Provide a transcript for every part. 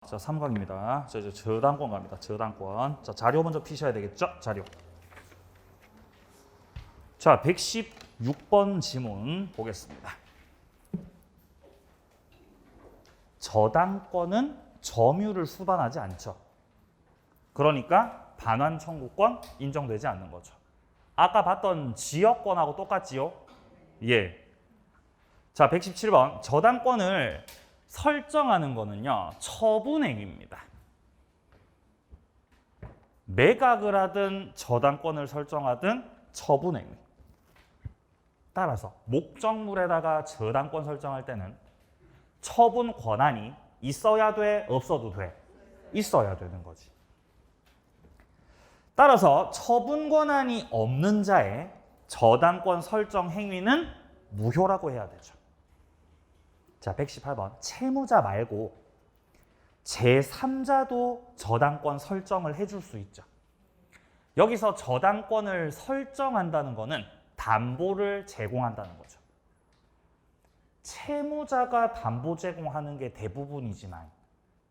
자, 3강입니다. 자, 이제 저당권 갑니다. 저당권. 자, 자료 먼저 피셔야 되겠죠? 자료. 자, 116번 지문 보겠습니다. 저당권은 점유를 수반하지 않죠. 그러니까 반환 청구권 인정되지 않는 거죠. 아까 봤던 지역권하고 똑같지요? 예. 자, 117번. 저당권을 설정하는 거는요, 처분행위입니다. 매각을 하든 저당권을 설정하든 처분행위. 따라서 목적물에다가 저당권 설정할 때는 처분 권한이 있어야 돼, 없어도 돼? 있어야 되는 거지. 따라서 처분 권한이 없는 자의 저당권 설정 행위는 무효라고 해야 되죠. 자, 118번. 채무자 말고 제3자도 저당권 설정을 해줄 수 있죠. 여기서 저당권을 설정한다는 것은 담보를 제공한다는 거죠. 채무자가 담보 제공하는 게 대부분이지만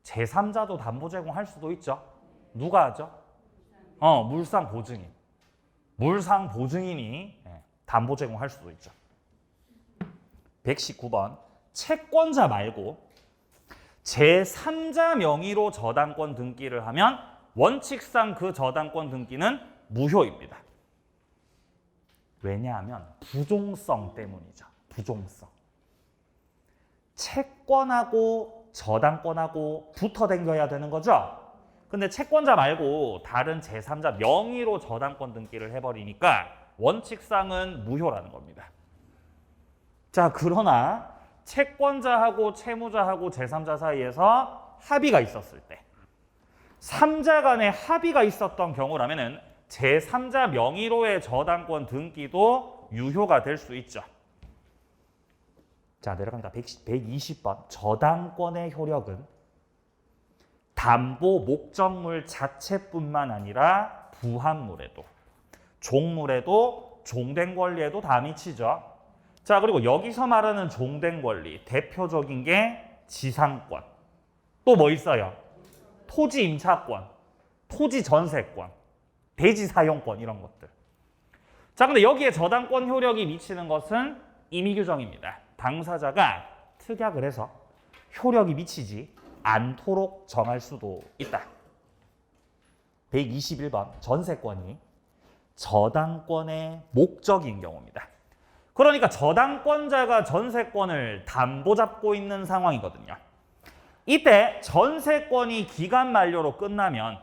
제3자도 담보 제공할 수도 있죠. 누가 하죠? 물상보증인. 물상보증인이 담보 제공할 수도 있죠. 119번. 채권자 말고 제3자 명의로 저당권 등기를 하면 원칙상 그 저당권 등기는 무효입니다. 왜냐하면 부종성 때문이죠. 부종성. 채권하고 저당권하고 붙어 댕겨야 되는 거죠. 근데 채권자 말고 다른 제3자 명의로 저당권 등기를 해버리니까 원칙상은 무효라는 겁니다. 자, 그러나 채권자하고 채무자하고 제3자 사이에서 합의가 있었을 때 3자 간에 합의가 있었던 경우라면 제3자 명의로의 저당권 등기도 유효가 될 수 있죠. 자, 내려갑니다. 120번. 저당권의 효력은 담보 목적물 자체뿐만 아니라 부합물에도, 종물에도, 종된 권리에도 다 미치죠. 자, 그리고 여기서 말하는 종된 권리, 대표적인 게 지상권. 또 뭐 있어요? 토지 임차권, 토지 전세권, 대지 사용권 이런 것들. 자, 근데 여기에 저당권 효력이 미치는 것은 임의 규정입니다. 당사자가 특약을 해서 효력이 미치지 않도록 정할 수도 있다. 121번. 전세권이 저당권의 목적인 경우입니다. 그러니까 저당권자가 전세권을 담보 잡고 있는 상황이거든요. 이때 전세권이 기간 만료로 끝나면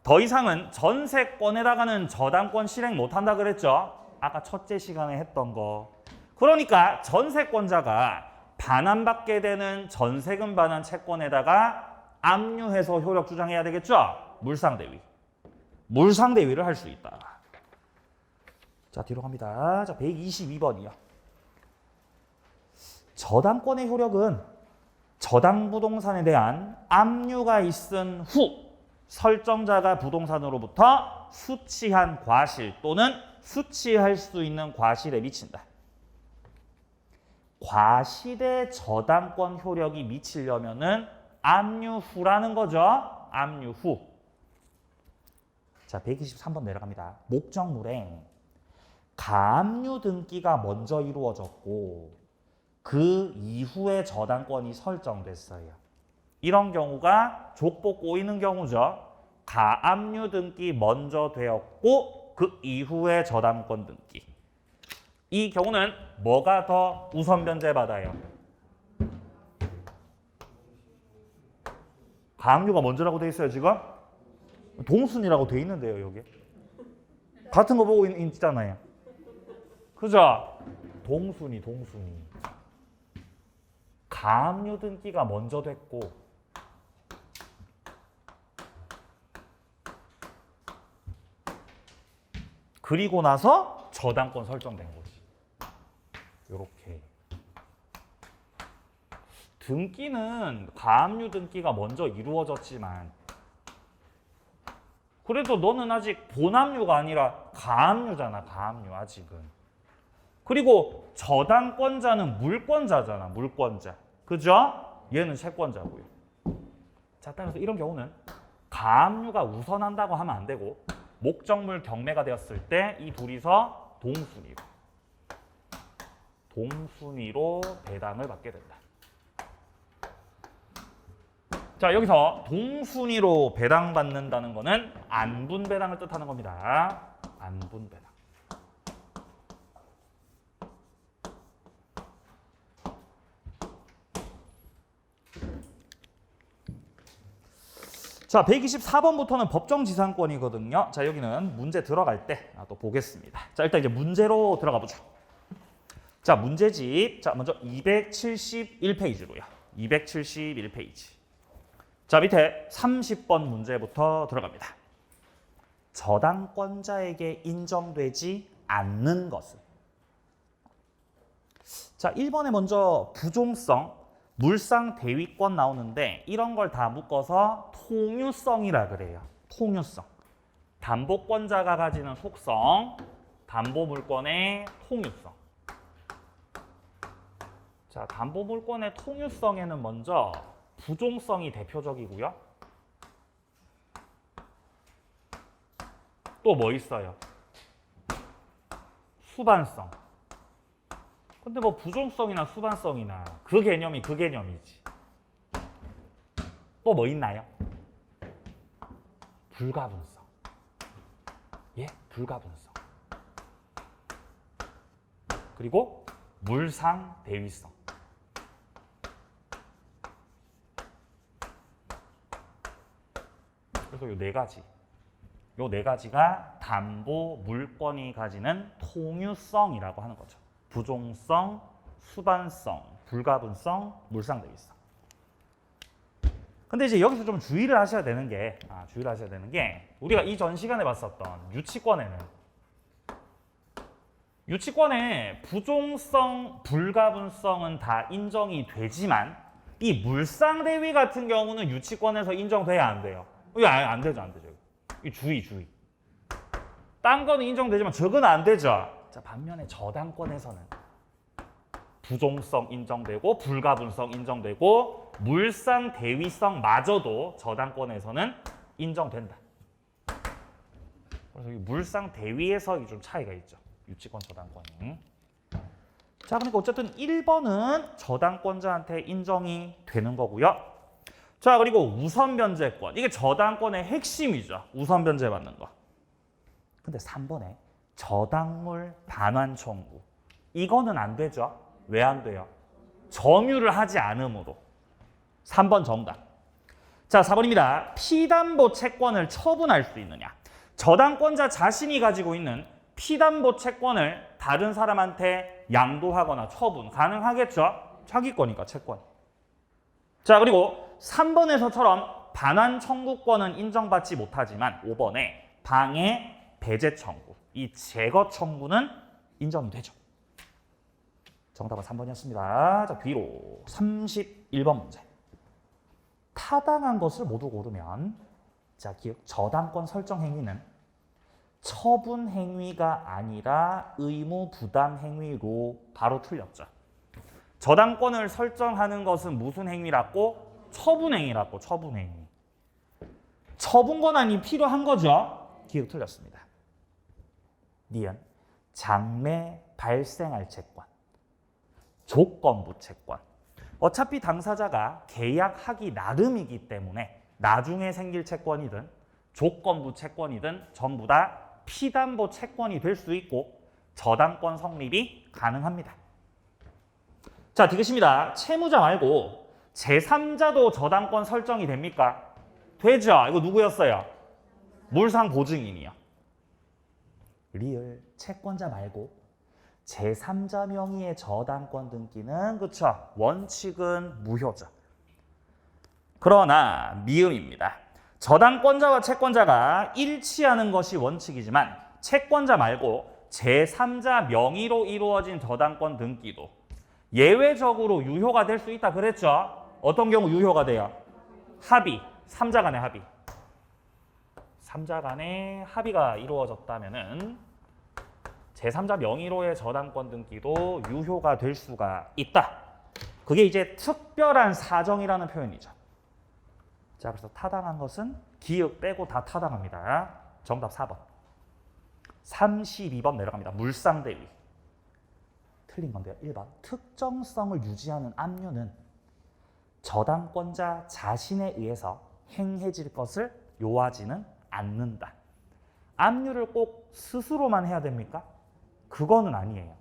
더 이상은 전세권에다가는 저당권 실행 못한다 그랬죠? 아까 첫째 시간에 했던 거. 그러니까 전세권자가 반환받게 되는 전세금 반환 채권에다가 압류해서 효력 주장해야 되겠죠? 물상대위. 물상대위를 할 수 있다. 자, 뒤로 갑니다. 자, 122번이요. 저당권의 효력은 저당 부동산에 대한 압류가 있은 후 설정자가 부동산으로부터 수취한 과실 또는 수취할 수 있는 과실에 미친다. 과실에 저당권 효력이 미치려면은 압류 후라는 거죠. 압류 후. 자, 123번 내려갑니다. 목적물에 가압류 등기가 먼저 이루어졌고 그 이후에 저당권이 설정됐어요. 이런 경우가 족보 꼬이는 경우죠. 가압류 등기 먼저 되었고 그 이후에 저당권 등기. 이 경우는 뭐가 더 우선 변제받아요? 가압류가 먼저라고 돼 있어요, 지금? 동순이라고 돼 있는데요, 여기. 같은 거 보고 있잖아요. 그죠? 동순이. 가압류 등기가 먼저 됐고 그리고 나서 저당권 설정된 거지. 요렇게. 등기는 가압류 등기가 먼저 이루어졌지만 그래도 너는 아직 본압류가 아니라 가압류잖아. 가압류 아직은. 그리고 저당권자는 물권자잖아. 물권자. 그죠? 얘는 채권자고요. 자, 따라서 이런 경우는 가압류가 우선한다고 하면 안 되고 목적물 경매가 되었을 때 이 둘이서 동순위로 배당을 받게 된다. 자, 여기서 동순위로 배당받는다는 거는 안분배당을 뜻하는 겁니다. 안분배당. 자, 124번부터는 법정지상권이거든요. 자, 여기는 문제 들어갈 때 또 보겠습니다. 자, 일단 이제 문제로 들어가 보죠. 자, 문제집. 자, 먼저 271페이지로요. 271페이지. 자, 밑에 30번 문제부터 들어갑니다. 저당권자에게 인정되지 않는 것은. 자, 1번에 먼저 부종성, 물상 대위권 나오는데 이런 걸 다 묶어서 통유성이라 그래요. 통유성. 담보권자가 가지는 속성, 담보물권의 통유성. 자, 담보물권의 통유성에는 먼저 부종성이 대표적이고요. 또 뭐 있어요? 수반성. 근데 뭐 부종성이나 수반성이나 그 개념이 그 개념이지. 또 뭐 있나요? 불가분성. 예, 불가분성. 그리고 물상 대위성. 그래서 요 네 가지가 담보 물권이 가지는 통유성이라고 하는 거죠. 부종성, 수반성, 불가분성, 물상 대위성. 근데 이제 여기서 좀 주의를 하셔야 되는 게 우리가 이전 시간에 봤었던 유치권에 부종성, 불가분성은 다 인정이 되지만 이 물상 대위 같은 경우는 유치권에서 인정돼야 안 돼요. 이거 안 되죠. 이 주의. 딴 거는 인정되지만 저건 안 되죠. 자, 반면에 저당권에서는 부종성 인정되고 불가분성 인정되고 물상 대위성마저도 저당권에서는 인정된다. 그래서 이 물상 대위에서 좀 차이가 있죠. 유치권 저당권이. 자, 그러니까 어쨌든 1번은 저당권자한테 인정이 되는 거고요. 자, 그리고 우선 변제권. 이게 저당권의 핵심이죠. 우선 변제 받는 거. 근데 3번에 저당물 반환 청구. 이거는 안 되죠. 왜 안 돼요? 점유를 하지 않으므로. 3번 정답. 자, 4번입니다. 피담보 채권을 처분할 수 있느냐. 저당권자 자신이 가지고 있는 피담보 채권을 다른 사람한테 양도하거나 처분 가능하겠죠? 자기 거니까 채권. 자, 그리고 3번에서처럼 반환 청구권은 인정받지 못하지만 5번에 방해, 배제 청구, 이 제거 청구는 인정이 되죠. 정답은 3번이었습니다. 자, 뒤로 31번 문제. 타당한 것을 모두 고르면 자, 기억, 저당권 설정 행위는 처분 행위가 아니라 의무 부담 행위로 바로 틀렸죠. 저당권을 설정하는 것은 무슨 행위라고? 처분 행위라고. 처분 행위. 처분 권한이 필요한 거죠. 기억 틀렸습니다. 니은 장래 발생할 채권, 조건부 채권. 어차피 당사자가 계약하기 나름이기 때문에 나중에 생길 채권이든 조건부 채권이든 전부 다 피담보 채권이 될 수 있고 저당권 성립이 가능합니다. 자, 디귿입니다. 채무자 말고 제3자도 저당권 설정이 됩니까? 되죠. 이거 누구였어요? 물상 보증인이요. 리을 채권자 말고 제3자 명의의 저당권 등기는 그쵸? 원칙은 무효죠. 그러나 미음입니다. 저당권자와 채권자가 일치하는 것이 원칙이지만 채권자 말고 제3자 명의로 이루어진 저당권 등기도 예외적으로 유효가 될 수 있다 그랬죠? 어떤 경우 유효가 돼요? 합의, 3자 간의 합의. 3자 간의 합의가 이루어졌다면은 제3자 명의로의 저당권 등기도 유효가 될 수가 있다. 그게 이제 특별한 사정이라는 표현이죠. 자, 그래서 타당한 것은 기역 빼고 다 타당합니다. 정답 4번. 32번 내려갑니다. 물상대위. 틀린 건데요. 1번. 특정성을 유지하는 압류는 저당권자 자신에 의해서 행해질 것을 요하지는 않는다. 압류를 꼭 스스로만 해야 됩니까? 그거는 아니에요.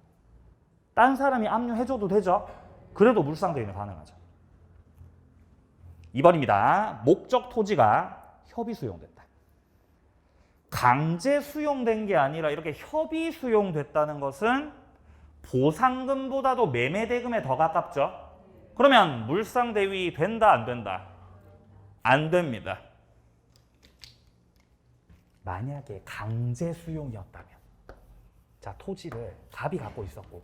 딴 사람이 압류해줘도 되죠? 그래도 물상대위는 가능하죠. 2번입니다. 목적 토지가 협의 수용됐다. 강제 수용된 게 아니라 이렇게 협의 수용됐다는 것은 보상금보다도 매매대금에 더 가깝죠? 그러면 물상대위 된다, 안 된다? 안 됩니다. 만약에 강제 수용이었다면, 자, 토지를 갑이 갖고 있었고,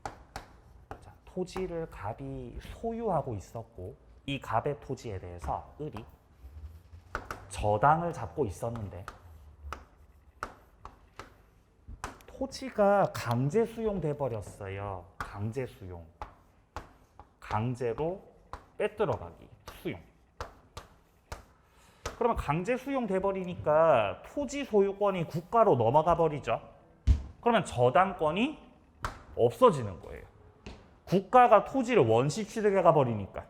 자, 토지를 갑이 소유하고 있었고, 이 갑의 토지에 대해서 을이 저당을 잡고 있었는데 토지가 강제 수용돼 버렸어요. 강제 수용. 강제로 빼들어가기. 수용. 그러면 강제 수용돼 버리니까 토지 소유권이 국가로 넘어가 버리죠. 그러면 저당권이 없어지는 거예요. 국가가 토지를 원시 취득해 가 버리니까.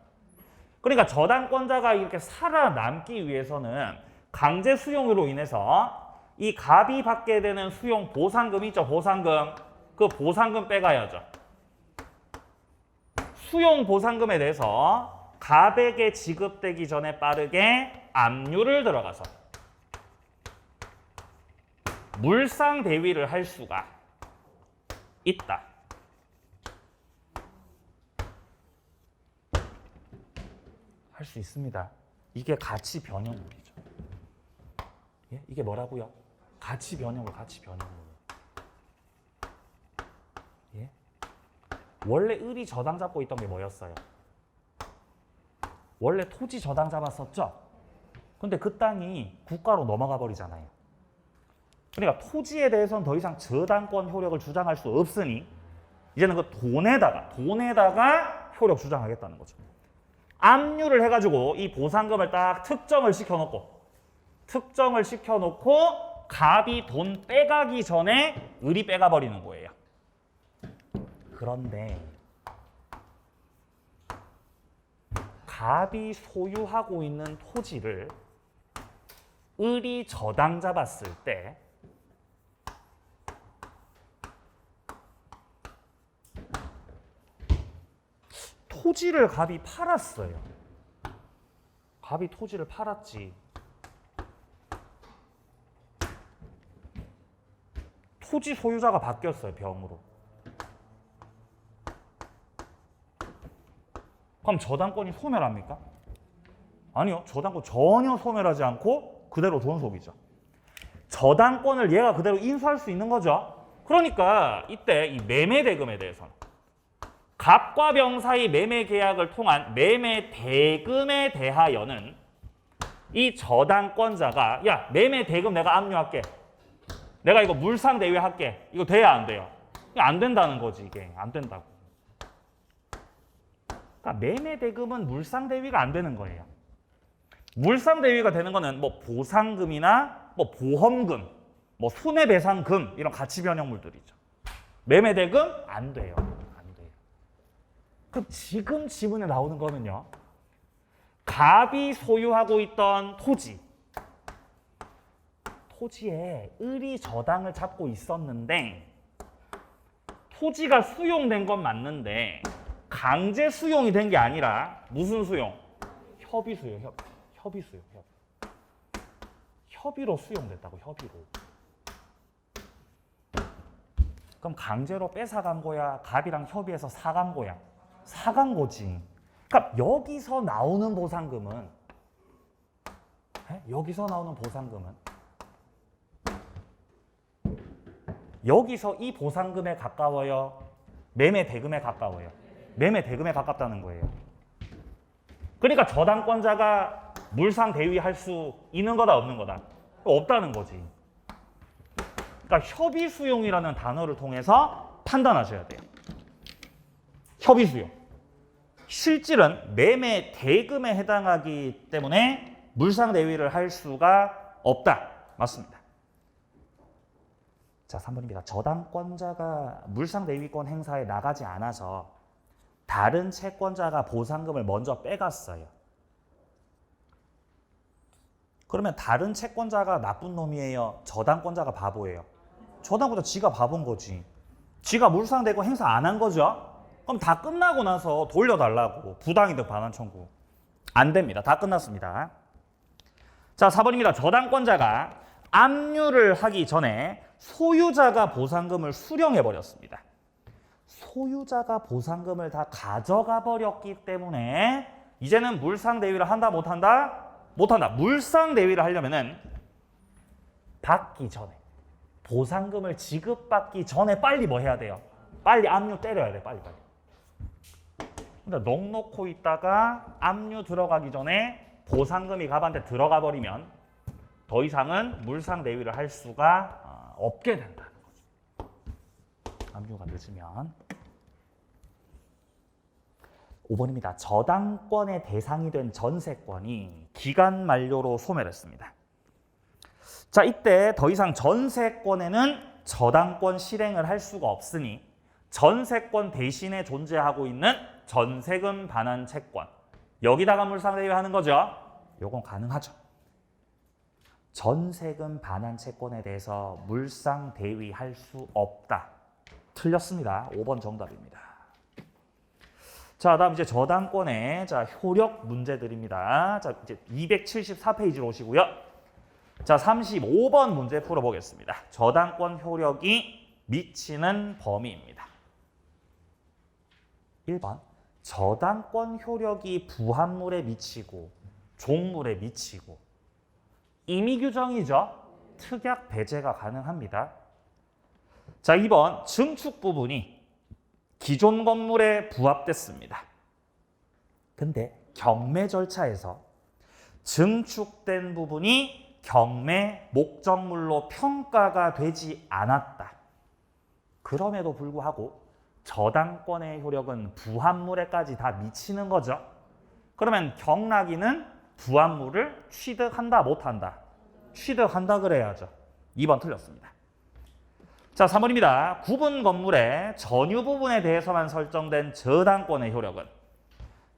그러니까 저당권자가 이렇게 살아남기 위해서는 강제 수용으로 인해서 이 갑이 받게 되는 수용 보상금 있죠, 보상금. 그 보상금 빼가야죠. 수용 보상금에 대해서 갑에게 지급되기 전에 빠르게 압류를 들어가서 물상대위를 할 수가 있다. 할 수 있습니다. 이게 가치 변형물이죠. 예? 이게 뭐라고요? 가치 변형물, 가치 변형물. 예? 원래 을이 저당 잡고 있던 게 뭐였어요? 원래 토지 저당 잡았었죠? 근데 그 땅이 국가로 넘어가 버리잖아요. 그러니까 토지에 대해서는 더 이상 저당권 효력을 주장할 수 없으니 이제는 그 돈에다가 효력 주장하겠다는 거죠. 압류를 해가지고 이 보상금을 딱 특정을 시켜놓고 갑이 돈 빼가기 전에 을이 빼가버리는 거예요. 그런데 갑이 소유하고 있는 토지를 을이 저당 잡았을 때 토지를 갑이 팔았어요. 갑이 토지를 팔았지. 토지 소유자가 바뀌었어요, 병으로. 그럼 저당권이 소멸합니까? 아니요. 저당권 전혀 소멸하지 않고 그대로 존속이죠. 저당권을 얘가 그대로 인수할 수 있는 거죠. 그러니까 이때 이 매매대금에 대해서는 갑과 병 사이 매매 계약을 통한 매매 대금에 대하여는 이 저당권자가 야, 매매 대금 내가 압류할게. 내가 이거 물상대위 할게. 이거 돼야 안 돼요? 안 된다는 거지, 이게. 안 된다고. 그러니까 매매 대금은 물상대위가 안 되는 거예요. 물상대위가 되는 거는 뭐 보상금이나 뭐 보험금, 뭐 손해배상금 이런 가치 변형물들이죠. 매매 대금 안 돼요. 그럼 지금 지문에 나오는 거는요. 갑이 소유하고 있던 토지에 을이 저당을 잡고 있었는데 토지가 수용된 건 맞는데 강제 수용이 된 게 아니라 무슨 수용? 협의 수용, 협의 수용. 협의로 수용됐다고, 협의로. 그럼 강제로 뺏어간 거야? 갑이랑 협의해서 사간 거야? 사간 거지. 그러니까 여기서 나오는 보상금은 여기서 이 보상금에 가까워요? 매매 대금에 가까워요? 매매 대금에 가깝다는 거예요. 그러니까 저당권자가 물상 대위할 수 있는 거다, 없는 거다? 없다는 거지. 그러니까 협의 수용이라는 단어를 통해서 판단하셔야 돼요. 협의 수용. 실질은 매매 대금에 해당하기 때문에 물상대위를 할 수가 없다. 맞습니다. 자, 3번입니다. 저당권자가 물상대위권 행사에 나가지 않아서 다른 채권자가 보상금을 먼저 빼갔어요. 그러면 다른 채권자가 나쁜 놈이에요? 저당권자가 바보예요? 저당권자 지가 바본 거지. 지가 물상대위권 행사 안 한 거죠? 그럼 다 끝나고 나서 돌려달라고 부당이득 반환 청구. 안 됩니다. 다 끝났습니다. 자, 4번입니다. 저당권자가 압류를 하기 전에 소유자가 보상금을 수령해 버렸습니다. 소유자가 보상금을 다 가져가 버렸기 때문에 이제는 물상대위를 한다 못한다? 못한다. 물상대위를 하려면은 받기 전에 보상금을 지급받기 전에 빨리 뭐 해야 돼요? 빨리 압류 때려야 돼. 빨리. 근데 넋 놓고 있다가 압류 들어가기 전에 보상금이 갑한테 들어가 버리면 더 이상은 물상대위를 할 수가 없게 된다는 거죠. 압류가 늦으면. 5번입니다. 저당권의 대상이 된 전세권이 기간 만료로 소멸했습니다. 자, 이때 더 이상 전세권에는 저당권 실행을 할 수가 없으니 전세권 대신에 존재하고 있는 전세금 반환 채권, 여기다가 물상대위 하는 거죠. 요건 가능하죠. 전세금 반환 채권에 대해서 물상대위 할 수 없다. 틀렸습니다. 5번 정답입니다. 자, 다음 이제 저당권의 효력 문제들입니다. 자, 이제 274페이지로 오시고요. 자, 35번 문제 풀어보겠습니다. 저당권 효력이 미치는 범위입니다. 1번, 저당권 효력이 부합물에 미치고 종물에 미치고 임의 규정이죠. 특약 배제가 가능합니다. 자, 2번, 증축 부분이 기존 건물에 부합됐습니다. 근데 경매 절차에서 증축된 부분이 경매 목적물로 평가가 되지 않았다. 그럼에도 불구하고 저당권의 효력은 부합물에까지 다 미치는 거죠. 그러면 경락인은 부합물을 취득한다 못한다? 취득한다 그래야죠. 2번 틀렸습니다. 자, 3번입니다. 구분 건물의 전유 부분에 대해서만 설정된 저당권의 효력은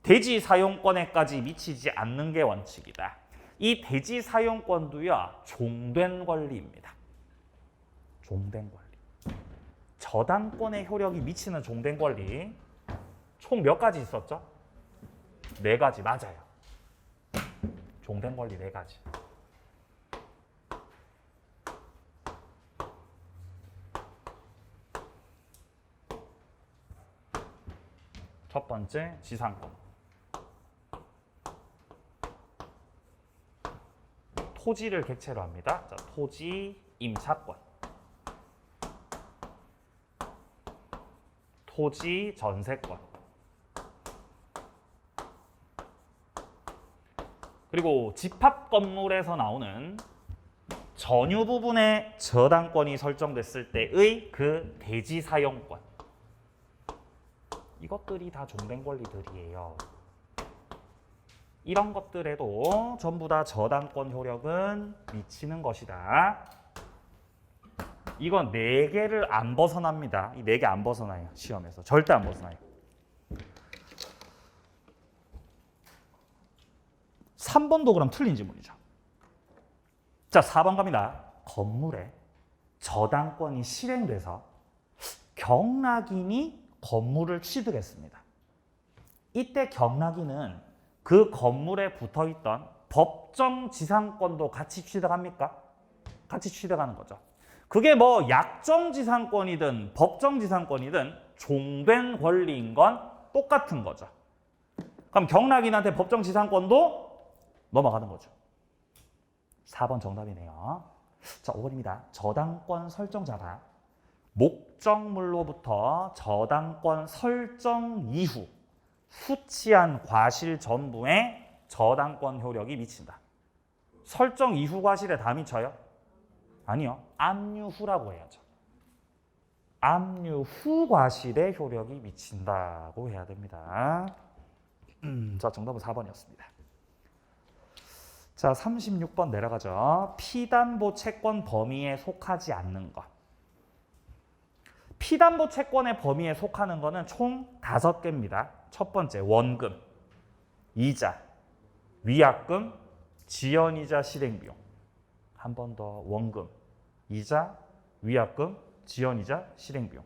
대지 사용권에까지 미치지 않는 게 원칙이다. 이 대지 사용권도요, 종된 권리입니다. 종된 권리. 저당권의 효력이 미치는 종된 권리 총 몇 가지 있었죠? 4가지. 맞아요. 종된 권리 4가지. 첫 번째, 지상권. 토지를 객체로 합니다. 자, 토지 임차권. 토지 전세권. 그리고 집합 건물에서 나오는 전유 부분의 저당권이 설정됐을 때의 그 대지 사용권. 이것들이 다 종된 권리들이에요. 이런 것들에도 전부 다 저당권 효력은 미치는 것이다. 이건 4개를 안 벗어납니다. 이 4개 안 벗어나요. 시험에서. 절대 안 벗어나요. 3번도 그럼 틀린 지문이죠. 자, 4번 갑니다. 건물에 저당권이 실행돼서 경락인이 건물을 취득했습니다. 이때 경락인은 그 건물에 붙어있던 법정 지상권도 같이 취득합니까? 같이 취득하는 거죠. 그게 뭐 약정 지상권이든 법정 지상권이든 종된 권리인 건 똑같은 거죠. 그럼 경락인한테 법정 지상권도 넘어가는 거죠. 4번 정답이네요. 자, 5번입니다. 저당권 설정자가 목적물로부터 저당권 설정 이후 수취한 과실 전부에 저당권 효력이 미친다. 설정 이후 과실에 다 미쳐요? 아니요. 압류 후라고 해야죠. 압류 후 과실에 효력이 미친다고 해야 됩니다. 자, 정답은 4번이었습니다. 자, 36번 내려가죠. 피담보 채권 범위에 속하지 않는 것. 피담보 채권의 범위에 속하는 거는 총 5개입니다. 첫 번째, 원금, 이자, 위약금, 지연이자, 실행비용. 한 번 더, 원금, 이자, 위약금, 지연이자, 실행비용.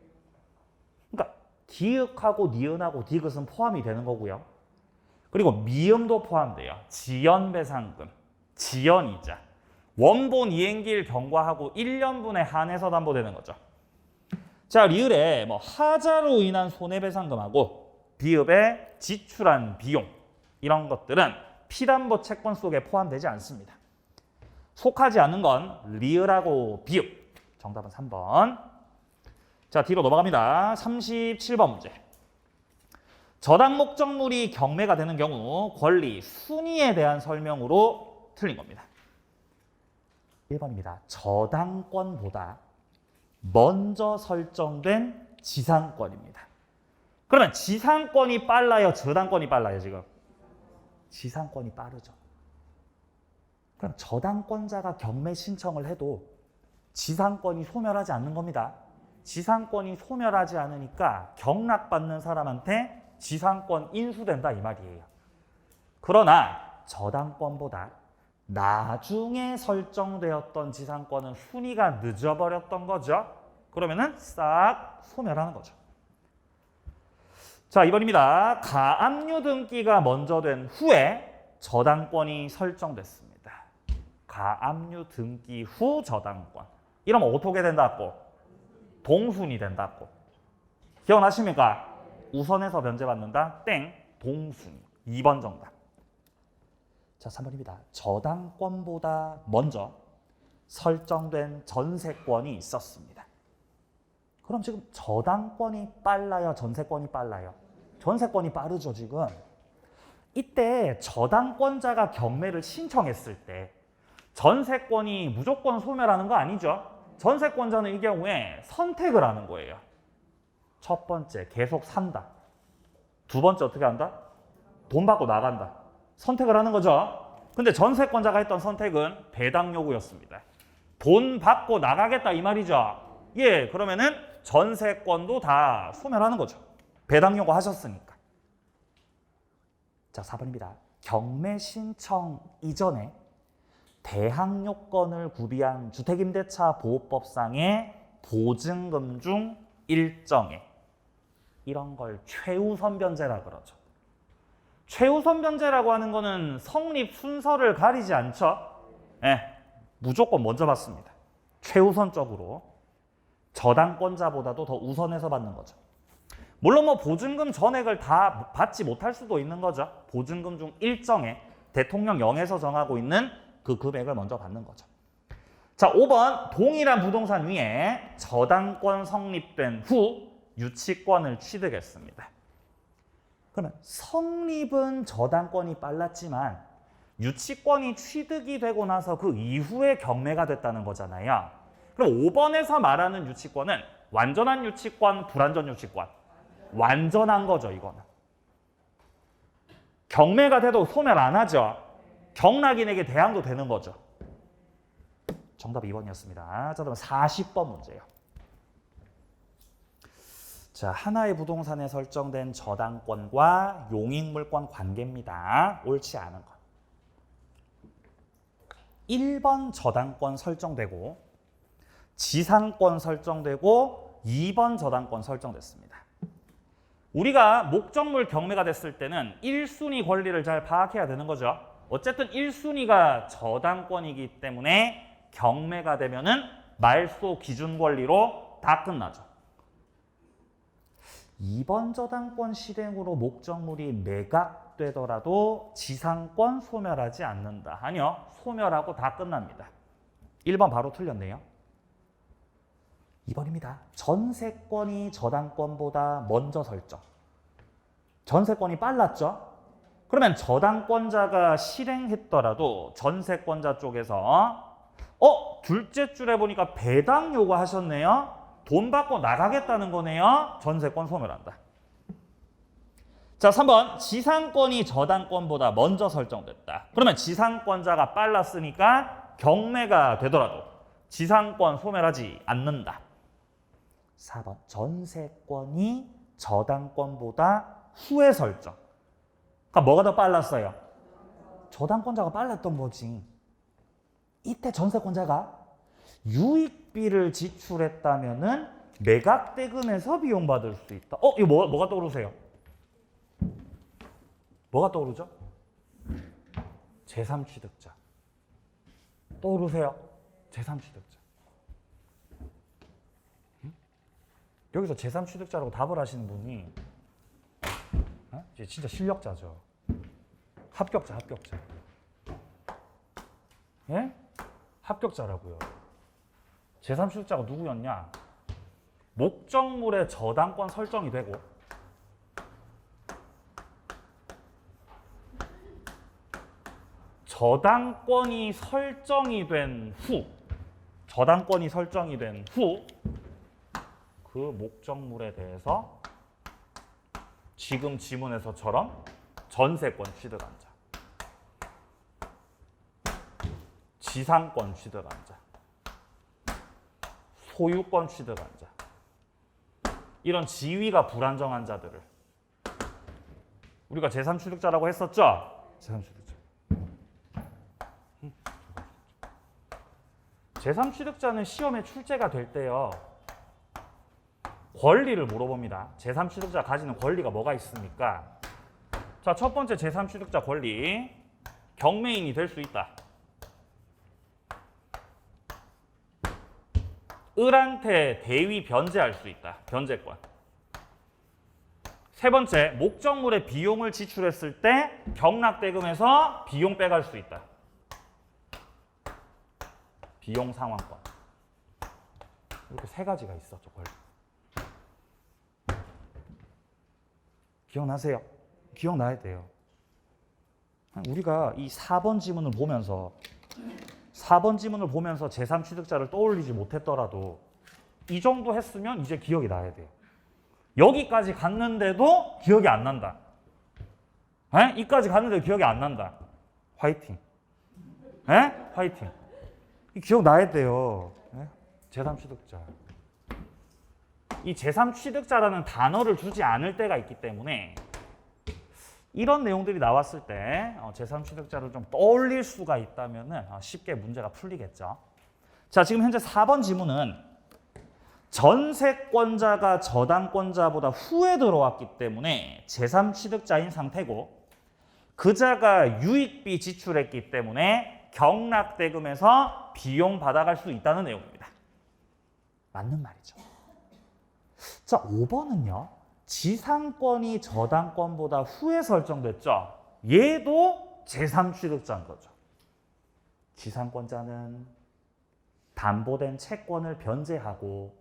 그러니까 기읍하고 니은하고 디귿은 포함이 되는 거고요. 그리고 미음도 포함돼요. 지연배상금, 지연이자, 원본 이행기일 경과하고 1년분에 한해서 담보되는 거죠. 자, 리을에 뭐 하자로 인한 손해배상금하고 비읍에 지출한 비용 이런 것들은 피담보 채권 속에 포함되지 않습니다. 속하지 않은 건 리을하고 비읍. 정답은 3번. 자, 뒤로 넘어갑니다. 37번 문제. 저당 목적물이 경매가 되는 경우 권리 순위에 대한 설명으로 틀린 겁니다. 1번입니다. 저당권보다 먼저 설정된 지상권입니다. 그러면 지상권이 빨라요? 저당권이 빨라요? 지금 지상권이 빠르죠. 그럼 저당권자가 경매 신청을 해도 지상권이 소멸하지 않는 겁니다. 지상권이 소멸하지 않으니까 경락받는 사람한테 지상권 인수된다 이 말이에요. 그러나 저당권보다 나중에 설정되었던 지상권은 순위가 늦어버렸던 거죠. 그러면은 싹 소멸하는 거죠. 자, 2번입니다. 가압류 등기가 먼저 된 후에 저당권이 설정됐습니다. 가압류 등기 후 저당권. 이러면 어떻게 된다고? 동순이 된다고. 기억나십니까? 우선에서 변제받는다. 땡. 동순위. 2번 정답. 자, 3번입니다. 저당권보다 먼저 설정된 전세권이 있었습니다. 그럼 지금 저당권이 빨라요? 전세권이 빨라요? 전세권이 빠르죠, 지금. 이때 저당권자가 경매를 신청했을 때 전세권이 무조건 소멸하는 거 아니죠? 전세권자는 이 경우에 선택을 하는 거예요. 첫 번째, 계속 산다. 두 번째, 어떻게 한다? 돈 받고 나간다. 선택을 하는 거죠. 근데 전세권자가 했던 선택은 배당 요구였습니다. 돈 받고 나가겠다 이 말이죠. 예, 그러면은 전세권도 다 소멸하는 거죠. 배당 요구 하셨으니까. 자, 4번입니다. 경매 신청 이전에 대항 요건을 구비한 주택임대차 보호법상의 보증금 중 일정에 이런 걸 최우선 변제라 그러죠. 최우선 변제라고 하는 거는 성립 순서를 가리지 않죠. 네, 무조건 먼저 받습니다. 최우선적으로 저당권자보다도 더 우선해서 받는 거죠. 물론 뭐 보증금 전액을 다 받지 못할 수도 있는 거죠. 보증금 중 일정에 대통령령에서 정하고 있는 그 금액을 먼저 받는 거죠. 자, 5번 동일한 부동산 위에 저당권 성립된 후 유치권을 취득했습니다. 그러면 성립은 저당권이 빨랐지만 유치권이 취득이 되고 나서 그 이후에 경매가 됐다는 거잖아요. 그럼 5번에서 말하는 유치권은 완전한 유치권, 불완전 유치권. 완전한 거죠, 이거는. 경매가 돼도 소멸 안 하죠. 경락인에게 대항도 되는 거죠. 정답 2번이었습니다. 자, 그다음 40번 문제예요. 자, 하나의 부동산에 설정된 저당권과 용익물권 관계입니다. 옳지 않은 것. 1번 저당권 설정되고 지상권 설정되고 2번 저당권 설정됐습니다. 우리가 목적물 경매가 됐을 때는 1순위 권리를 잘 파악해야 되는 거죠. 어쨌든 1순위가 저당권이기 때문에 경매가 되면은 말소 기준 권리로 다 끝나죠. 2번 저당권 실행으로 목적물이 매각되더라도 지상권 소멸하지 않는다. 아니요. 소멸하고 다 끝납니다. 1번 바로 틀렸네요. 2번입니다. 전세권이 저당권보다 먼저 설정. 전세권이 빨랐죠? 그러면 저당권자가 실행했더라도 전세권자 쪽에서 둘째 줄에 보니까 배당 요구하셨네요. 돈 받고 나가겠다는 거네요. 전세권 소멸한다. 자, 3번. 지상권이 저당권보다 먼저 설정됐다. 그러면 지상권자가 빨랐으니까 경매가 되더라도 지상권 소멸하지 않는다. 4번. 전세권이 저당권보다 후에 설정. 그러니까 뭐가 더 빨랐어요? 저당권자가 빨랐던 거지. 이때 전세권자가 유익비를 지출했다면은 매각대금에서 비용받을 수 있다. 이거 뭐가 떠오르세요? 뭐가 떠오르죠? 제3취득자. 떠오르세요? 제3취득자. 여기서 제3취득자라고 답을 하시는 분이 진짜 실력자죠. 합격자. 예? 합격자라고요. 제3취득자가 누구였냐? 목적물의 저당권 설정이 되고 저당권이 설정이 된 후 그 목적물에 대해서 지금 지문에서처럼 전세권 취득한 자, 지상권 취득한 자, 소유권 취득한 자, 이런 지위가 불안정한 자들을 우리가 제3취득자라고 했었죠? 제3취득자. 제3취득자는 시험에 출제가 될 때요. 권리를 물어봅니다. 제3취득자 가지는 권리가 뭐가 있습니까? 자, 첫 번째 제3취득자 권리. 경매인이 될 수 있다. 을한테 대위 변제할 수 있다. 변제권. 세 번째, 목적물의 비용을 지출했을 때 경락대금에서 비용 빼갈 수 있다. 비용 상환권. 이렇게 세 가지가 있었죠. 권리. 기억나세요? 기억나야 돼요. 우리가 이 4번 지문을 보면서 제3취득자를 떠올리지 못했더라도 이 정도 했으면 이제 기억이 나야 돼요. 여기까지 갔는데도 기억이 안 난다. 이까지 갔는데도 기억이 안 난다. 화이팅. 화이팅. 기억나야 돼요. 제3취득자. 이 제3취득자라는 단어를 주지 않을 때가 있기 때문에 이런 내용들이 나왔을 때 제3취득자를 좀 떠올릴 수가 있다면 쉽게 문제가 풀리겠죠. 자, 지금 현재 4번 지문은 전세권자가 저당권자보다 후에 들어왔기 때문에 제3취득자인 상태고 그자가 유익비 지출했기 때문에 경락대금에서 비용 받아갈 수 있다는 내용입니다. 맞는 말이죠. 자, 5번은요. 지상권이 저당권보다 후에 설정됐죠. 얘도 제3취득자인 거죠. 지상권자는 담보된 채권을 변제하고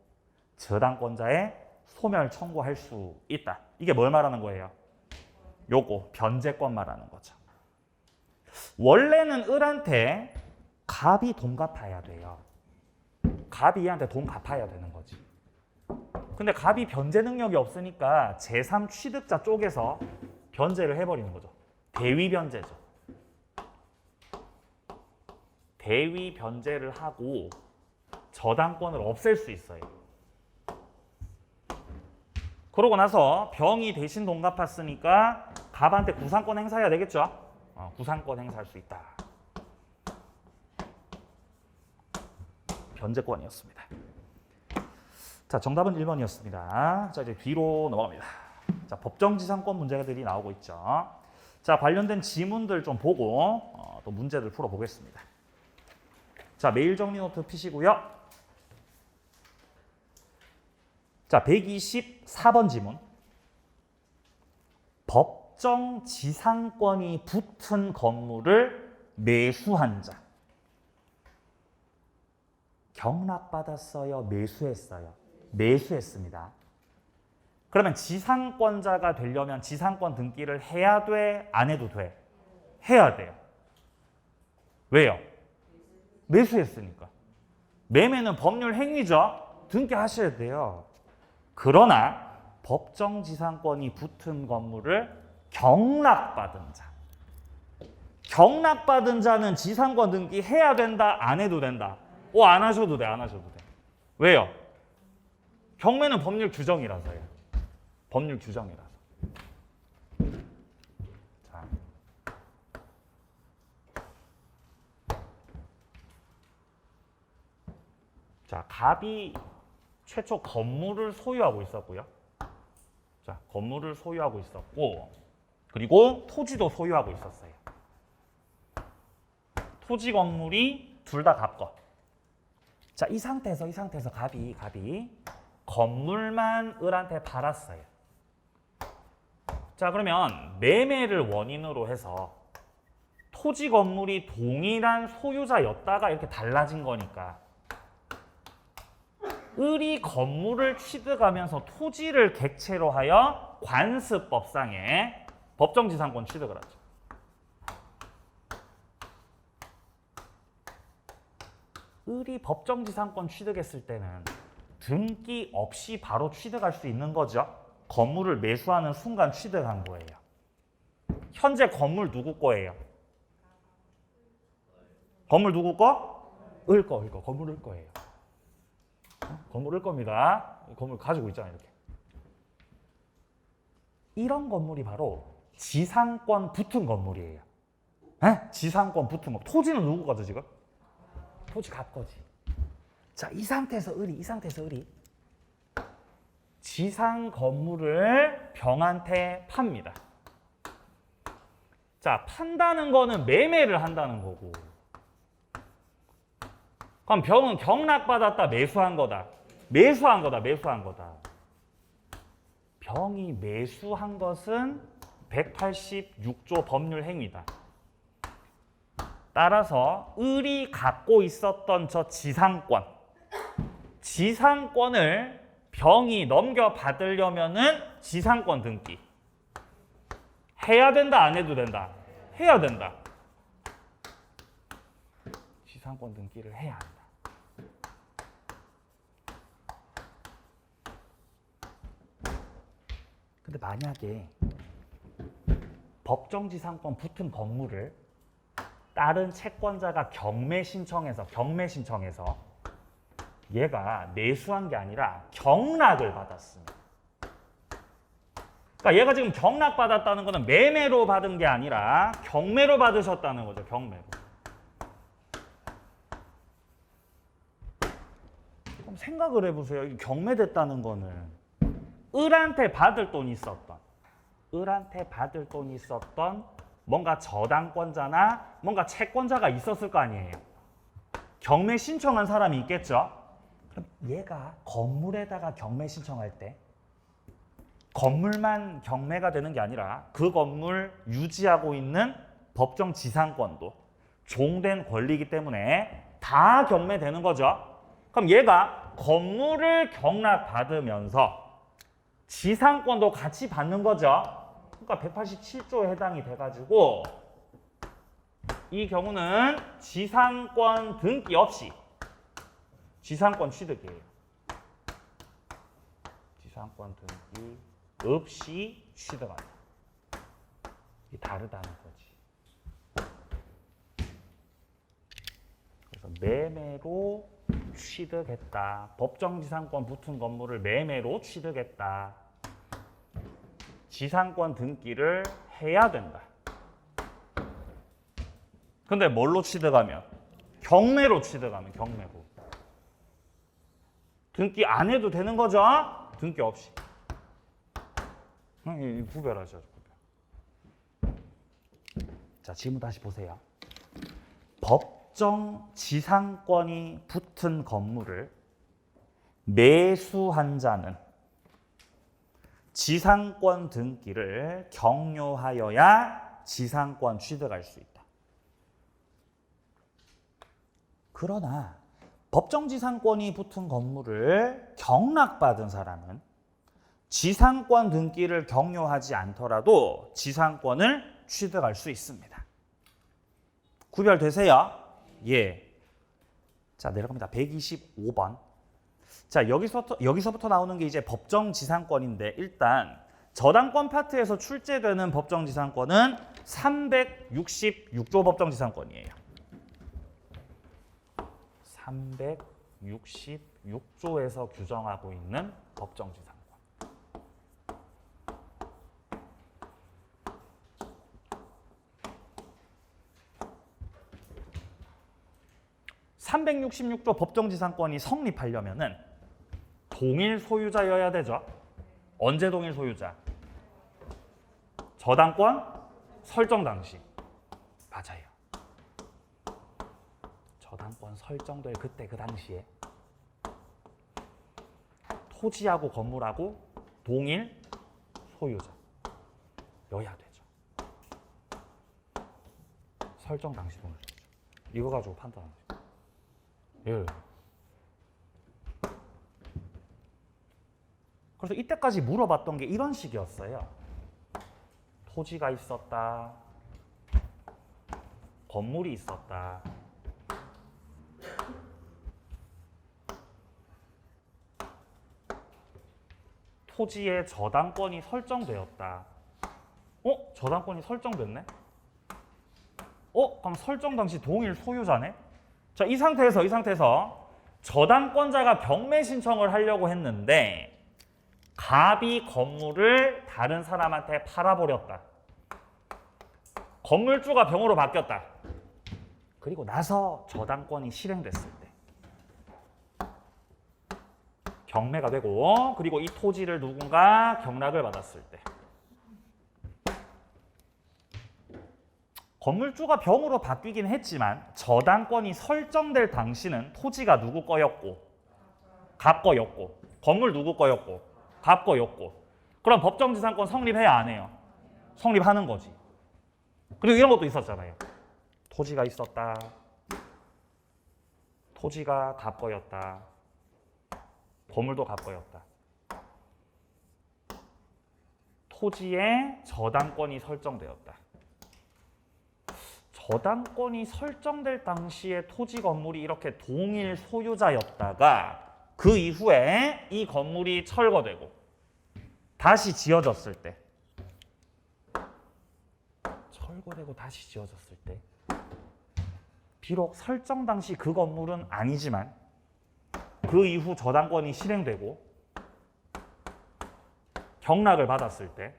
저당권자의 소멸 청구할 수 있다. 이게 뭘 말하는 거예요? 요거 변제권 말하는 거죠. 원래는 을한테 갑이 돈 갚아야 돼요. 갑이 얘한테 돈 갚아야 되는 거지. 근데 갑이 변제 능력이 없으니까 제3취득자 쪽에서 변제를 해버리는 거죠. 대위 변제죠. 대위 변제를 하고 저당권을 없앨 수 있어요. 그러고 나서 병이 대신 돈 갚았으니까 갑한테 구상권 행사해야 되겠죠? 구상권 행사할 수 있다. 변제권이었습니다. 자, 정답은 1번이었습니다. 자, 이제 뒤로 넘어갑니다. 자, 법정지상권 문제들이 나오고 있죠. 자, 관련된 지문들 좀 보고 또 문제들 풀어보겠습니다. 자, 메일 정리 노트 피시고요. 자, 124번 지문. 법정 지상권이 붙은 건물을 매수한 자. 경락받았어요? 매수했어요? 매수했습니다. 그러면 지상권자가 되려면 지상권 등기를 해야 돼? 안 해도 돼? 해야 돼요. 왜요? 매수했으니까. 매매는 법률 행위죠? 등기하셔야 돼요. 그러나 법정 지상권이 붙은 건물을 경락받은 자. 경락받은 자는 지상권 등기 해야 된다, 안 해도 된다? 안 하셔도 돼, 안 하셔도 돼. 왜요? 경매는 법률 규정이라서요. 법률 규정이라서. 자, 갑이 최초 건물을 소유하고 있었고요. 자, 건물을 소유하고 있었고, 그리고 토지도 소유하고 있었어요. 토지 건물이 둘 다 갑 거. 자, 이 상태에서 갑이 건물만 을한테 팔았어요. 자, 그러면 매매를 원인으로 해서 토지 건물이 동일한 소유자였다가 이렇게 달라진 거니까 을이 건물을 취득하면서 토지를 객체로 하여 관습법상의 법정지상권 취득을 하죠. 을이 법정지상권 취득했을 때는 등기 없이 바로 취득할 수 있는 거죠. 건물을 매수하는 순간 취득한 거예요. 현재 건물 누구 거예요? 건물 누구 거? 을 거. 건물 을 거예요. 건물 을 겁니다. 건물 가지고 있잖아요, 이렇게. 이런 건물이 바로 지상권 붙은 건물이에요. 지상권 붙은 거. 토지는 누구 거죠, 지금? 토지 갑 거지. 자, 이 상태에서 을이 지상 건물을 병한테 팝니다. 자, 판다는 거는 매매를 한다는 거고. 그럼 병은 경락받았다, 매수한 거다. 매수한 거다. 병이 매수한 것은 186조 법률 행위다. 따라서 을이 갖고 있었던 저 지상권을 병이 넘겨받으려면은 지상권 등기 해야 된다, 안 해도 된다? 해야 된다. 지상권 등기를 해야 한다. 근데 만약에 법정지상권 붙은 건물을 다른 채권자가 경매 신청해서 얘가 매수한 게 아니라 경락을 받았습니다. 그러니까 얘가 지금 경락받았다는 것은 매매로 받은 게 아니라 경매로 받으셨다는 거죠. 경매로. 그럼 생각을 해보세요. 경매됐다는 거는 을한테 받을 돈이 있었던 뭔가 저당권자나 뭔가 채권자가 있었을 거 아니에요. 경매 신청한 사람이 있겠죠. 그럼 얘가 건물에다가 경매 신청할 때 건물만 경매가 되는 게 아니라 그 건물 유지하고 있는 법정 지상권도 종된 권리이기 때문에 다 경매되는 거죠. 그럼 얘가 건물을 경락받으면서 지상권도 같이 받는 거죠. 그러니까 187조에 해당이 돼가지고 이 경우는 지상권 등기 없이 지상권 취득이에요. 지상권 등기 없이 취득한다. 이게 다르다는 거지. 그래서 매매로 취득했다. 법정지상권 붙은 건물을 매매로 취득했다. 지상권 등기를 해야 된다. 근데 뭘로 취득하면? 경매로 취득하면 경매로. 등기 안 해도 되는 거죠? 등기 없이. 구별하셔야죠. 자, 질문 다시 보세요. 법정 지상권이 붙은 건물을 매수한 자는 지상권 등기를 경료하여야 지상권 취득할 수 있다. 그러나 법정지상권이 붙은 건물을 경락받은 사람은 지상권 등기를 경료하지 않더라도 지상권을 취득할 수 있습니다. 구별되세요? 예. 자, 내려갑니다. 125번. 자, 여기서부터 나오는 게 이제 법정지상권인데 일단 저당권 파트에서 출제되는 법정지상권은 366조 법정지상권이에요. 366조에서 규정하고 있는 법정지상권. 366조 법정지상권이 성립하려면은 동일 소유자여야 되죠. 언제 동일 소유자? 저당권 설정 당시. 맞아요. 저당권 설정될 그때 그 당시에 토지하고 건물하고 동일 소유자여야 되죠. 설정 당시 동일 소유자. 이거 가지고 판단하는 거죠. 예. 그래서 이때까지 물어봤던 게 이런 식이었어요. 토지가 있었다. 건물이 있었다. 토지에 저당권이 설정되었다. 저당권이 설정됐네? 그럼 설정 당시 동일 소유자네? 자, 이 상태에서 저당권자가 경매 신청을 하려고 했는데 갑이 건물을 다른 사람한테 팔아버렸다. 건물주가 병으로 바뀌었다. 그리고 나서 저당권이 실행됐을 때 경매가 되고, 그리고 이 토지를 누군가 경락을 받았을 때 건물주가 병으로 바뀌긴 했지만 저당권이 설정될 당시는 토지가 누구 거였고 갑 거였고, 건물 누구 거였고 갑 거였고. 그럼 법정지상권 성립해야 안 해요? 성립하는 거지. 그리고 이런 것도 있었잖아요. 토지가 있었다. 토지가 갑 거였다. 건물도 갑 거였다. 토지에 저당권이 설정되었다. 저당권이 설정될 당시에 토지 건물이 이렇게 동일 소유자였다가 그 이후에 이 건물이 철거되고 다시 지어졌을 때, 비록 설정 당시 그 건물은 아니지만 그 이후 저당권이 실행되고 경락을 받았을 때,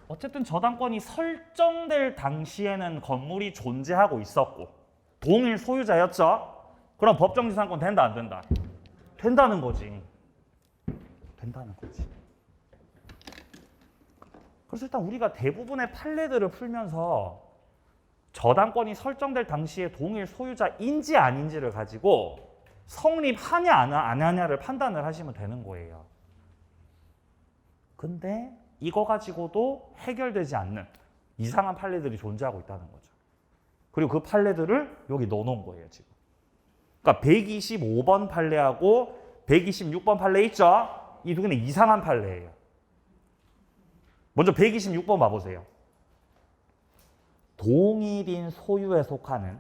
어쨌든 저당권이 설정될 당시에는 건물이 존재하고 있었고 동일 소유자였죠. 그럼 법정지상권 된다 안 된다? 된다는 거지. 그래서 일단 우리가 대부분의 판례들을 풀면서 저당권이 설정될 당시에 동일 소유자인지 아닌지를 가지고 성립하냐 안 하냐를 판단을 하시면 되는 거예요. 근데 이거 가지고도 해결되지 않는 이상한 판례들이 존재하고 있다는 거죠. 그리고 그 판례들을 여기 넣어놓은 거예요, 지금. 그러니까 125번 판례하고 126번 판례 있죠? 이 두 개는 이상한 판례예요. 먼저 126번 봐보세요. 동일인 소유에 속하는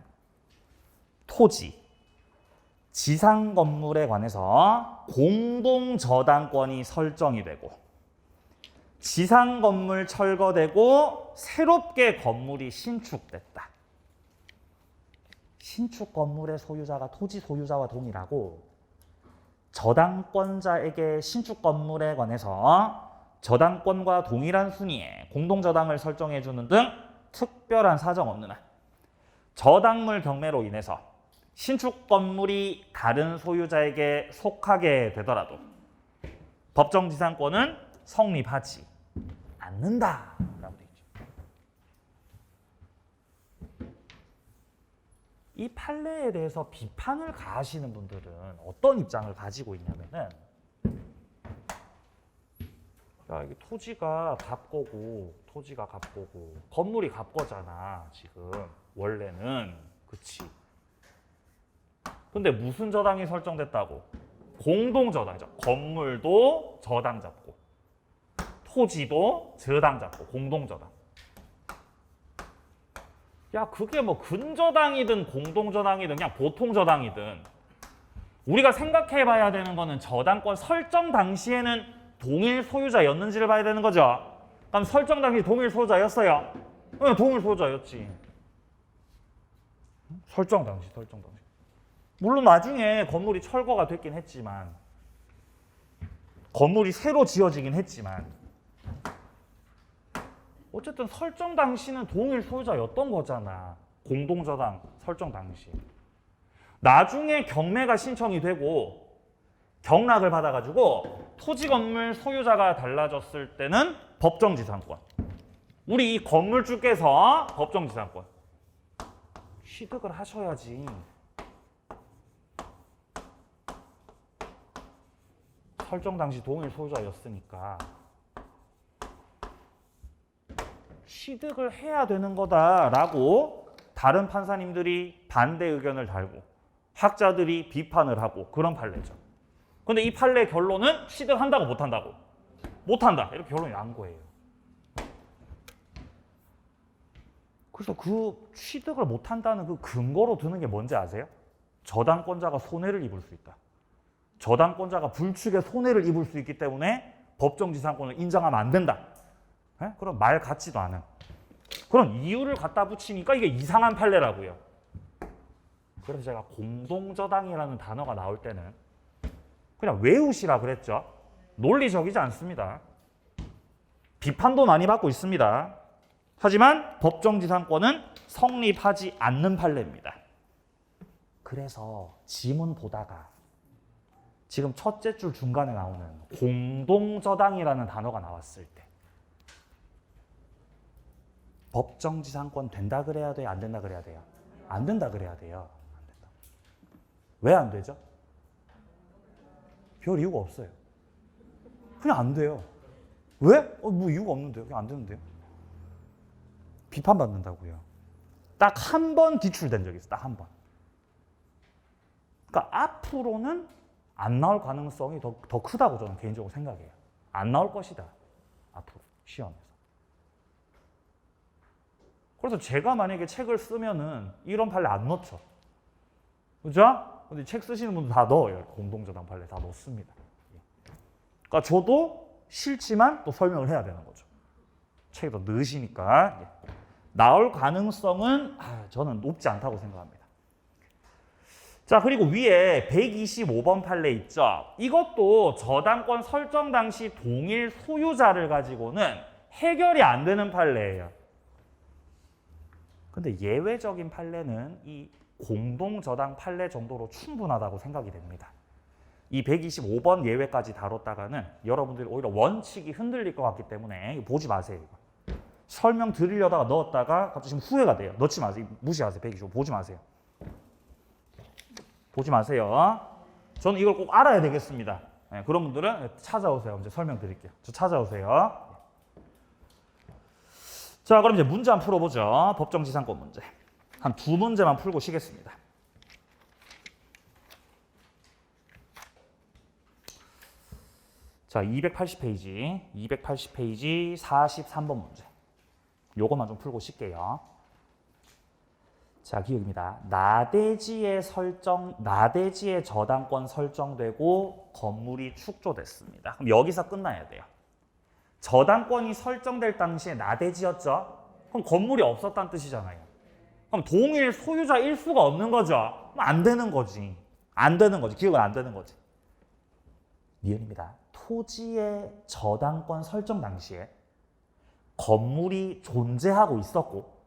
토지, 지상 건물에 관해서 공동 저당권이 설정이 되고 지상 건물 철거되고 새롭게 건물이 신축됐다. 신축 건물의 소유자가 토지 소유자와 동일하고 저당권자에게 신축 건물에 관해서 저당권과 동일한 순위에 공동저당을 설정해 주는 등 특별한 사정 없는 한 저당물 경매로 인해서 신축 건물이 다른 소유자에게 속하게 되더라도 법정지상권은 성립하지 않는다라고 되어 있죠. 이 판례에 대해서 비판을 가하시는 분들은 어떤 입장을 가지고 있냐면은, 야, 이게 토지가 갑 거고 건물이 갑 거잖아 지금 원래는. 그치? 근데 무슨 저당이 설정됐다고? 공동저당이죠. 건물도 저당 잡고 토지도 저당 잡고 공동저당. 야, 그게 뭐 근저당이든 공동저당이든 그냥 보통저당이든 우리가 생각해 봐야 되는 거는 저당권 설정 당시에는 동일 소유자였는지를 봐야 되는 거죠. 그럼 설정 당시 동일 소유자였어요? 네, 동일 소유자였지. 설정 당시. 물론 나중에 건물이 철거가 됐긴 했지만, 건물이 새로 지어지긴 했지만, 어쨌든 설정 당시는 동일 소유자였던 거잖아. 공동저당 설정 당시. 나중에 경매가 신청이 되고 경락을 받아가지고 토지 건물 소유자가 달라졌을 때는 법정지상권. 우리 이 건물주께서 법정지상권 취득을 하셔야지. 설정 당시 동일 소유자였으니까 취득을 해야 되는 거다라고 다른 판사님들이 반대 의견을 달고 학자들이 비판을 하고 그런 판례죠. 근데 이 판례 결론은 취득한다고 못한다고? 못한다. 이렇게 결론이 난 거예요. 그래서 그 취득을 못한다는 그 근거로 드는 게 뭔지 아세요? 저당권자가 손해를 입을 수 있다. 저당권자가 불축에 손해를 입을 수 있기 때문에 법정지상권을 인정하면 안 된다. 네? 그럼 말 같지도 않은 그런 이유를 갖다 붙이니까 이게 이상한 판례라고요. 그래서 제가 공동저당이라는 단어가 나올 때는 그냥 외우시라 그랬죠. 논리적이지 않습니다. 비판도 많이 받고 있습니다. 하지만 법정지상권은 성립하지 않는 판례입니다. 그래서 지문 보다가 지금 첫째 줄 중간에 나오는 공동저당이라는 단어가 나왔을 때 법정지상권 된다 그래야 돼요? 안 된다 그래야 돼요? 안 된다 그래야 돼요. 안 된다. 왜 안 되죠? 별 이유가 없어요. 그냥 안 돼요. 왜? 뭐 이유가 없는데요. 그냥 안 되는데요. 비판받는다고요. 딱 한 번 기출된 적이 있어요. 딱 한 번. 그러니까 앞으로는 안 나올 가능성이 더 크다고 저는 개인적으로 생각해요. 안 나올 것이다. 앞으로 시험에서. 그래서 제가 만약에 책을 쓰면은 이런 판례 안 넣죠. 그죠? 근데 책 쓰시는 분들 다 넣어요. 공동저당 판례 다 넣습니다. 그러니까 저도 싫지만 또 설명을 해야 되는 거죠. 책에 더 넣으시니까. 나올 가능성은 저는 높지 않다고 생각합니다. 자, 그리고 위에 125번 판례 있죠. 이것도 저당권 설정 당시 동일 소유자를 가지고는 해결이 안 되는 판례예요. 근데 예외적인 판례는 이 공동저당 판례 정도로 충분하다고 생각이 됩니다. 이 125번 예외까지 다뤘다가는 여러분들이 오히려 원칙이 흔들릴 것 같기 때문에 이거 보지 마세요. 이거. 설명 드리려다가 넣었다가 갑자기 지금 후회가 돼요. 넣지 마세요. 무시하세요. 125 보지 마세요. 보지 마세요. 저는 이걸 꼭 알아야 되겠습니다. 네, 그런 분들은 찾아오세요. 이제 설명드릴게요. 저 찾아오세요. 자, 그럼 이제 문제 한번 풀어보죠. 법정지상권 문제. 한 두 문제만 풀고 쉬겠습니다. 자, 280페이지 43번 문제. 요것만 좀 풀고 쉴게요. 자, 기억입니다. 나대지의 저당권 설정되고 건물이 축조됐습니다. 그럼 여기서 끝나야 돼요. 저당권이 설정될 당시에 나대지였죠? 그럼 건물이 없었다는 뜻이잖아요. 그럼 동일 소유자일 수가 없는 거죠? 그럼 안 되는 거지. 안 되는 거지. 기억은 안 되는 거지. 니은입니다. 토지의 저당권 설정 당시에 건물이 존재하고 있었고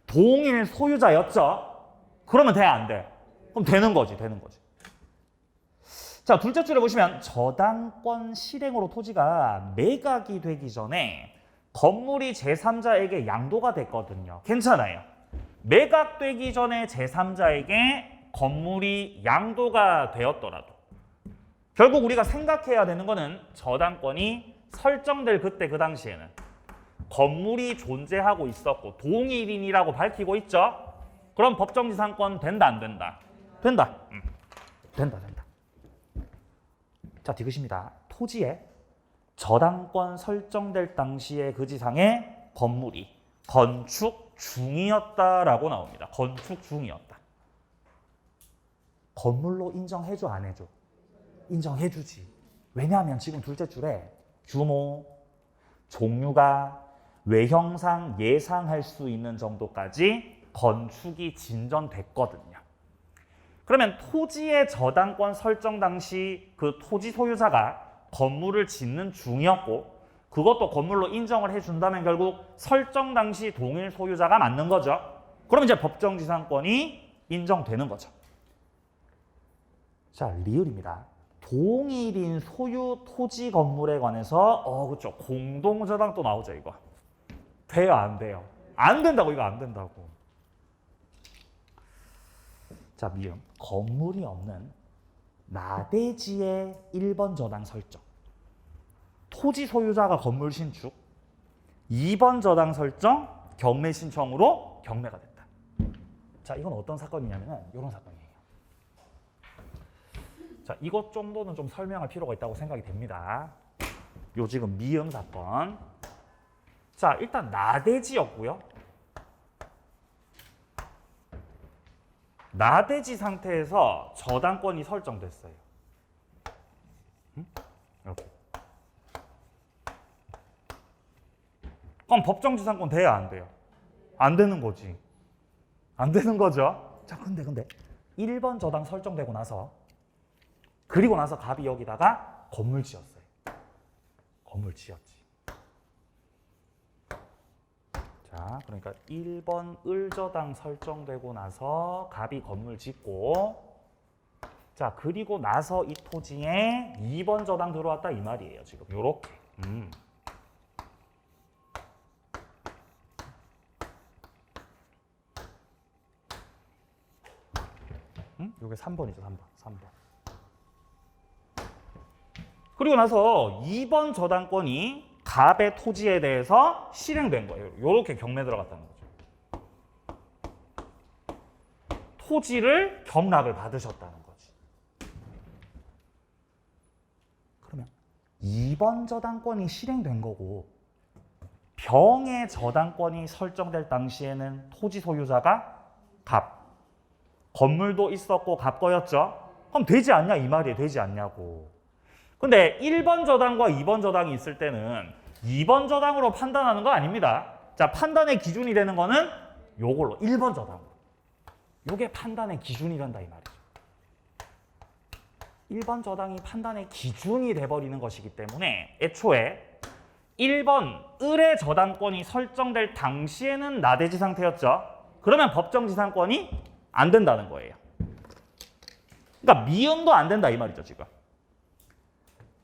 동일 소유자였죠? 그러면 돼, 안 돼? 그럼 되는 거지. 자, 둘째 줄에 보시면 저당권 실행으로 토지가 매각이 되기 전에 건물이 제3자에게 양도가 됐거든요. 괜찮아요. 매각되기 전에 제3자에게 건물이 양도가 되었더라도 결국 우리가 생각해야 되는 거는 저당권이 설정될 그때 그 당시에는 건물이 존재하고 있었고 동일인이라고 밝히고 있죠. 그럼 법정지상권 된다 안 된다? 된다. 된다. 자, 디귿입니다. 토지에 저당권 설정될 당시에 그 지상에 건물이 건축 중이었다라고 나옵니다. 건축 중이었다. 건물로 인정해줘 안 해줘? 인정해주지. 왜냐하면 지금 둘째 줄에 규모, 종류가 외형상 예상할 수 있는 정도까지 건축이 진전됐거든요. 그러면 토지의 저당권 설정 당시 그 토지 소유자가 건물을 짓는 중이었고 그것도 건물로 인정을 해준다면 결국 설정 당시 동일 소유자가 맞는 거죠. 그럼 이제 법정지상권이 인정되는 거죠. 자, 리을입니다. 동일인 소유 토지 건물에 관해서 그렇죠. 공동저당 또 나오죠, 이거. 돼요, 안 돼요? 안 된다고, 이거 안 된다고. 자, 미음. 건물이 없는 나대지의 1번 저당 설정. 토지 소유자가 건물 신축. 2번 저당 설정, 경매 신청으로 경매가 됐다. 자, 이건 어떤 사건이냐면은 이런 사건이에요. 자, 이것 정도는 좀 설명할 필요가 있다고 생각이 됩니다. 요 지금 미음 사건. 자, 일단 나대지였고요. 나대지 상태에서 저당권이 설정됐어요. 이렇게. 그럼 법정지상권 돼야 안 돼요? 안 되는 거지. 안 되는 거죠. 자, 근데 1번 저당 설정되고 나서 그리고 나서 갑이 여기다가 건물 지었어요. 건물 지었지. 자, 그러니까 1번 을저당 설정되고 나서 갑이 건물 짓고 자, 그리고 나서 이 토지에 2번 저당 들어왔다 이 말이에요. 지금 요렇게. 요게 3번이죠, 3번. 그리고 나서 2번 저당권이 갑의 토지에 대해서 실행된 거예요. 요렇게 경매 들어갔다는 거죠. 토지를 경락을 받으셨다는 거지. 그러면 2번 저당권이 실행된 거고 병의 저당권이 설정될 당시에는 토지 소유자가 갑. 건물도 있었고 갑 거였죠. 그럼 되지 않냐 이 말이에요. 되지 않냐고. 근데 1번 저당과 2번 저당이 있을 때는 2번 저당으로 판단하는 거 아닙니다. 자, 판단의 기준이 되는 거는 요걸로 1번 저당으로. 요게 판단의 기준이 된다 이 말이죠. 1번 저당이 판단의 기준이 돼버리는 것이기 때문에 애초에 1번 을의 저당권이 설정될 당시에는 나대지 상태였죠. 그러면 법정지상권이 안 된다는 거예요. 그러니까 미음도 안 된다 이 말이죠 지금.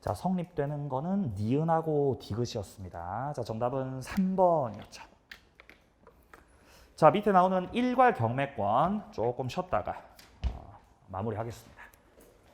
자, 성립되는 거는 니은하고 디귿이었습니다. 자, 정답은 3번이었죠. 자, 밑에 나오는 일괄 경매권 조금 쉬었다가 마무리하겠습니다.